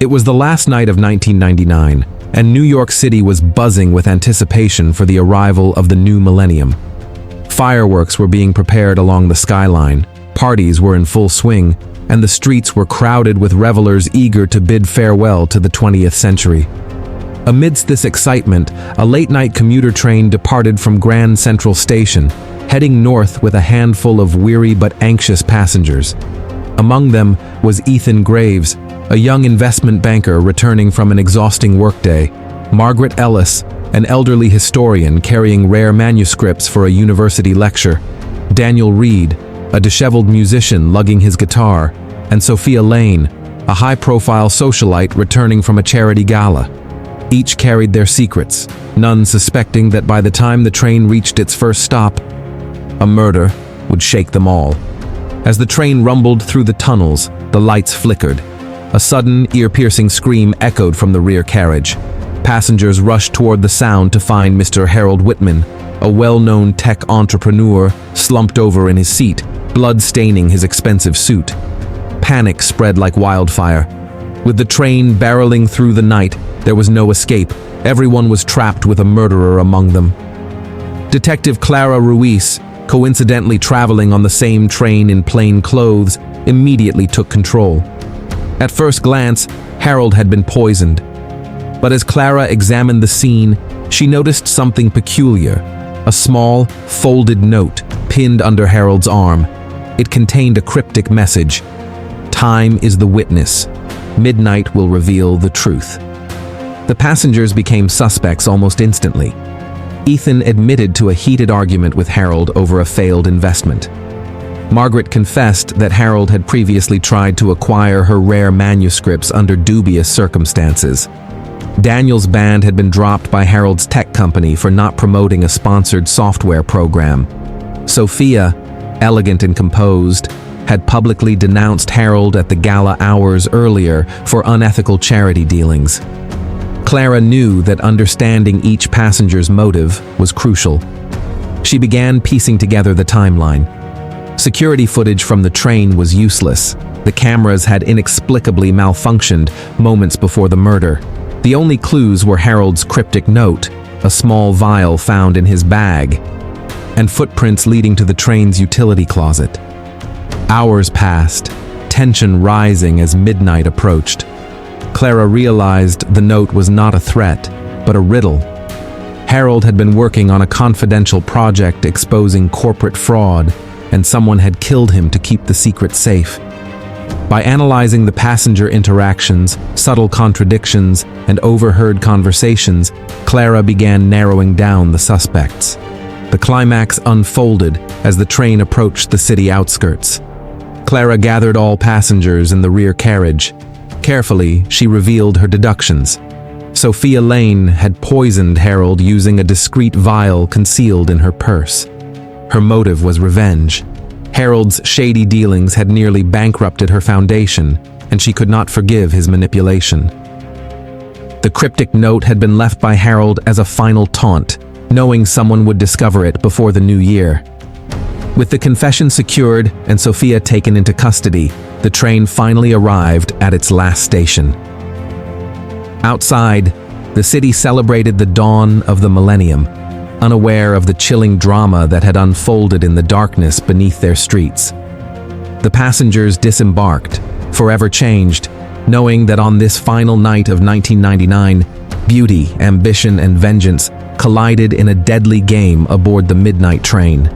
was the last night of 1999, and New York City was buzzing with anticipation for the arrival of the new millennium. Fireworks were being prepared along the skyline, parties were in full swing, and the streets were crowded with revelers eager to bid farewell to the 20th century. Amidst this excitement, a late-night commuter train departed from Grand Central Station, heading north with a handful of weary but anxious passengers. Among them was Ethan Graves, a young investment banker returning from an exhausting workday, Margaret Ellis, an elderly historian carrying rare manuscripts for a university lecture, Daniel Reed, a disheveled musician lugging his guitar, and Sophia Lane, a high-profile socialite returning from a charity gala. Each carried their secrets, none suspecting that by the time the train reached its first stop, a murder would shake them all. As the train rumbled through the tunnels, the lights flickered. A sudden, ear-piercing scream echoed from the rear carriage. Passengers rushed toward the sound to find Mr. Harold Whitman, a well-known tech entrepreneur, slumped over in his seat, blood staining his expensive suit. Panic spread like wildfire. With the train barreling through the night, there was no escape. Everyone was trapped with a murderer among them. Detective Clara Ruiz, coincidentally traveling on the same train in plain clothes, immediately took control. At first glance, Harold had been poisoned. But as Clara examined the scene, she noticed something peculiar. A small, folded note pinned under Harold's arm. It contained a cryptic message. "Time is the witness. Midnight will reveal the truth." The passengers became suspects almost instantly. Ethan admitted to a heated argument with Harold over a failed investment. Margaret confessed that Harold had previously tried to acquire her rare manuscripts under dubious circumstances. Daniel's band had been dropped by Harold's tech company for not promoting a sponsored software program. Sophia, elegant and composed, had publicly denounced Harold at the gala hours earlier for unethical charity dealings. Clara knew that understanding each passenger's motive was crucial. She began piecing together the timeline. Security footage from the train was useless. The cameras had inexplicably malfunctioned moments before the murder. The only clues were Harold's cryptic note, a small vial found in his bag, and footprints leading to the train's utility closet. Hours passed, tension rising as midnight approached. Clara realized the note was not a threat, but a riddle. Harold had been working on a confidential project exposing corporate fraud, and someone had killed him to keep the secret safe. By analyzing the passenger interactions, subtle contradictions, and overheard conversations, Clara began narrowing down the suspects. The climax unfolded as the train approached the city outskirts. Clara gathered all passengers in the rear carriage. Carefully, she revealed her deductions. Sophia Lane had poisoned Harold using a discreet vial concealed in her purse. Her motive was revenge. Harold's shady dealings had nearly bankrupted her foundation, and she could not forgive his manipulation. The cryptic note had been left by Harold as a final taunt, knowing someone would discover it before the new year. With the confession secured and Sophia taken into custody, the train finally arrived at its last station. Outside, the city celebrated the dawn of the millennium, unaware of the chilling drama that had unfolded in the darkness beneath their streets. The passengers disembarked, forever changed, knowing that on this final night of 1999, beauty, ambition, and vengeance collided in a deadly game aboard the midnight train.